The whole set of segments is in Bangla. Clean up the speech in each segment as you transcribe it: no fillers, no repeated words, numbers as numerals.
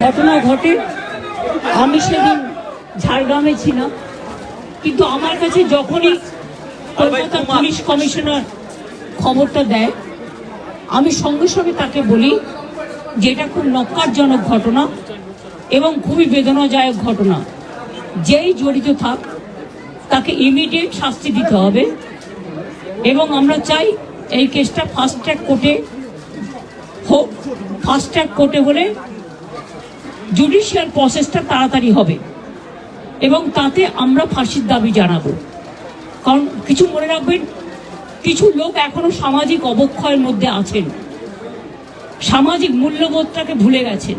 ঘটনা ঘটে। আমি সেদিন ঝাড়গ্রামে ছিলাম, কিন্তু আমার কাছে যখনই কলকাতা পুলিশ কমিশনার খবরটা দেয়, আমি সঙ্গে সঙ্গে তাকে বলি যে এটা খুব নক্কারজনক ঘটনা এবং খুবই বেদনাদায়ক ঘটনা। যেই জড়িত থাক তাকে ইমিডিয়েট শাস্তি দিতে হবে এবং আমরা চাই এই কেসটা ফাস্ট ট্র্যাক কোর্টে হোক। ফাস্ট ট্র্যাক কোর্টে হলে জুডিশিয়াল প্রসেসটা তাড়াতাড়ি হবে এবং তাতে আমরা ফাঁসির দাবি জানাবো। কারণ কিছু মনে রাখবেন, কিছু লোক এখনো সামাজিক অবক্ষয়ের মধ্যে আছেন, সামাজিক মূল্যবোধটাকে ভুলে গেছেন।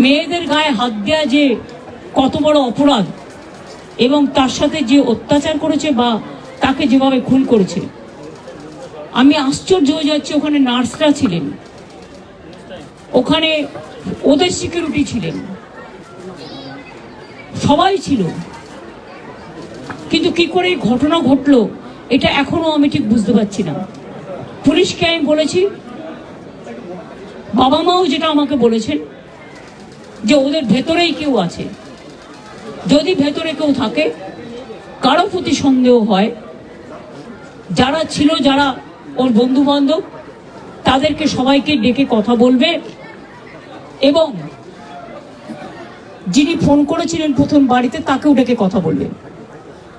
মেয়েদের গায়ে হাত দেওয়া যে কত বড় অপরাধ এবং তার সাথে যে অত্যাচার করেছে বা তাকে যেভাবে খুন করেছে, আমি আশ্চর্য হয়ে যাচ্ছি। ওখানে নার্সরা ছিলেন, ওখানে ওদের সিকিউরিটি ছিলেন, সবাই ছিল, কিন্তু কি করে এই ঘটনা ঘটলো এটা এখনো আমি ঠিক বুঝতে পারছি না। পুলিশকে আমি বলেছি, বাবা মাও যেটা আমাকে বলেছেন যে ওদের ভেতরেই কেউ আছে। যদি ভেতরে কেউ থাকে, কারো প্রতি সন্দেহ হয়, যারা ছিল, যারা ওর বন্ধু বান্ধব, তাদেরকে সবাইকে ডেকে কথা বলবে এবং যিনি ফোন করেছিলেন প্রথম বাড়িতে তাকেও ডেকে কথা বলবে।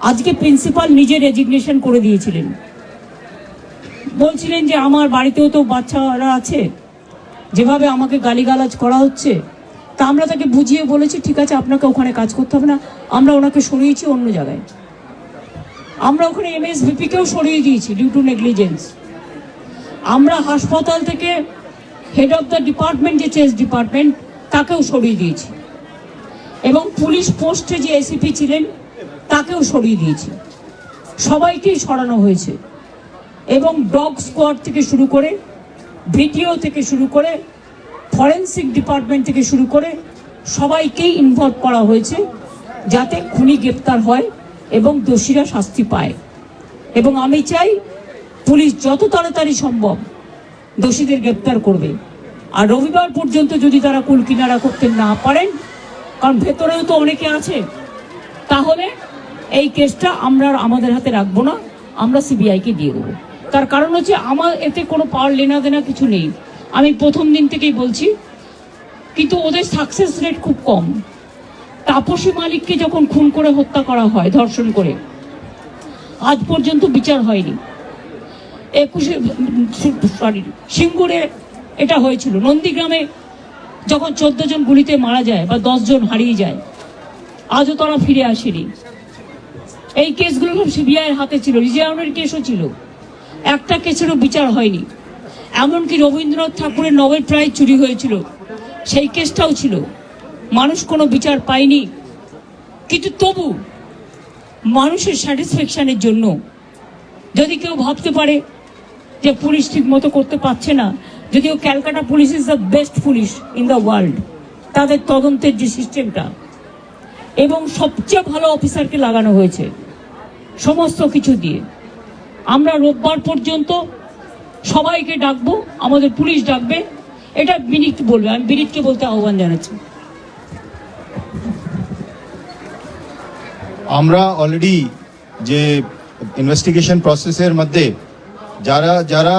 আজকে প্রিন্সিপাল নিজে রেজিগনেশন করে দিয়েছিলেন, বলছিলেন যে আমার বাড়িতেও তো বাচ্চারা আছে, যেভাবে আমাকে গালিগালাজ করা হচ্ছে। তা আমরা তাকে বুঝিয়ে বলেছি, ঠিক আছে আপনাকে ওখানে কাজ করতে হবে না, আমরা ওনাকে সরিয়েছি অন্য জায়গায়। আমরা ওখানে MSVP-কেও সরিয়ে দিয়েছি ডিউ টু নেগলিজেন্স। আমরা হাসপাতাল থেকে হেড অফ দ্য ডিপার্টমেন্ট, যে চেস ডিপার্টমেন্ট, তাকেও সরিয়ে দিয়েছি এবং পুলিশ পোস্টে যে ACP ছিলেন তাকেও সরিয়ে দিয়েছি। সবাইকেই সরানো হয়েছে এবং ডগ স্কোয়াড থেকে শুরু করে, ভিডিও থেকে শুরু করে, ফরেন্সিক ডিপার্টমেন্ট থেকে শুরু করে সবাইকেই ইনভলভ করা হয়েছে যাতে খুনি গ্রেপ্তার হয় এবং দোষীরা শাস্তি পায়। এবং আমি চাই পুলিশ যত তাড়াতাড়ি সম্ভব দোষীদের গ্রেপ্তার করবে। আর রবিবার পর্যন্ত যদি তারা কুল কিনারা করতে না পারেন, কারণ ভেতরেও তো অনেকে আছে, তাহলে এই কেসটা আমরা আমাদের হাতে রাখবো না, আমরা CBI-কে দিয়ে দেবো। তার কারণ হচ্ছে আমার এতে কোনো পাওয়ার লেনা দেনা কিছু নেই, আমি প্রথম দিন থেকেই বলছি। কিন্তু ওদের সাকসেস রেট খুব কম। তাপসী মালিককে যখন খুন করে হত্যা করা হয়, ধর্ষণ করে, আজ পর্যন্ত বিচার হয়নি। সিঙ্গুরে এটা হয়েছিল, নন্দীগ্রামে যখন 14 জন গুলিতে মারা যায় বা 10 জন হারিয়ে যায়, আজও তারা ফিরে আসেনি। এই কেসগুলো সব CBI-এর হাতে ছিল, রিজার্ভের কেসও ছিল, একটা কেসেরও বিচার হয়নি। এমনকি রবীন্দ্রনাথ ঠাকুরের নোবেল প্রাইজ চুরি হয়েছিল, সেই কেসটাও ছিল, মানুষ কোনো বিচার পায়নি। কিন্তু তবু মানুষের স্যাটিসফ্যাকশনের জন্য যদি কেউ ভাবতে পারে যে পুলিশ ঠিক মতো করতে পারছে না, যদিও Calcutta police is the best police in the world, তাদের তদন্তের যে সিস্টেমটা এবং সবচেয়ে ভালো অফিসারকে লাগানো হয়েছে সমস্ত কিছু দিয়ে। আমরা রোববার পর্যন্ত সবাইকে ডাকবো, আমাদের পুলিশ ডাকবে, এটা বিনীত বলবে, আমি বিনীতকে বলতে আহ্বান জানাচ্ছি। আমরা অলরেডি যে ইনভেস্টিগেশন প্রসেসের মধ্যে যারা যারা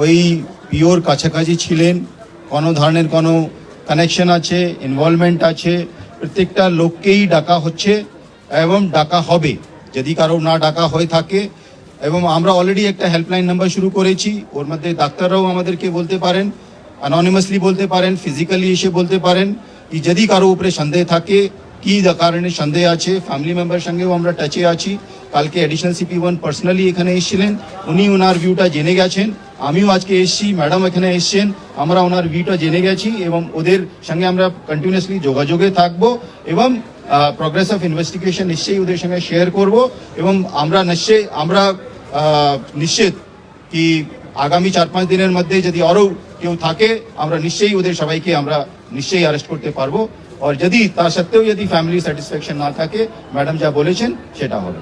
ওই পিওর কাছাকাছি ছিলেন, কোনো ধরনের কোনো কানেকশন আছে, ইনভলভমেন্ট আছে, প্রত্যেকটা লোককেই ডাকা হচ্ছে এবং ডাকা হবে যদি কারো না ডাকা হয়ে থাকে। এবং আমরা অলরেডি একটা হেল্পলাইন নাম্বার শুরু করেছি, ওর মধ্যে ডাক্তাররাও আমাদেরকে বলতে পারেন, অ্যানোনিমাসলি বলতে পারেন, ফিজিক্যালি এসে বলতে পারেন কি যদি কারো উপরে সন্দেহ থাকে, কি কারণে সন্দেহ আছে। ফ্যামিলি মেম্বার সঙ্গেও আমরা টাচে আছি। কালকে অ্যাডিশনাল CP1 পার্সোনালি এখানে এসেছিলেন, উনি ওনার ভিউটা জেনে গেছেন। আমিও আজকে এসেছি, ম্যাডাম এখানে এসছেন, আমরা ওনার ভিউটা জেনে গেছি এবং ওদের সঙ্গে আমরা কন্টিনিউয়াসলি যোগাযোগে থাকবো এবং প্রোগ্রেস অফ ইনভেস্টিগেশন নিশ্চয়ই ওদের সঙ্গে শেয়ার করব। এবং আমরা নিশ্চিত কি আগামী 4-5 দিনের মধ্যে যদি আরও কেউ থাকে, আমরা নিশ্চয়ই ওদের সবাইকে আমরা নিশ্চয়ই অ্যারেস্ট করতে পারবো। আর যদি তা সত্ত্বেও যদি ফ্যামিলি স্যাটিসফ্যাকশন না থাকে, ম্যাডাম যা বলেছেন সেটা হবে।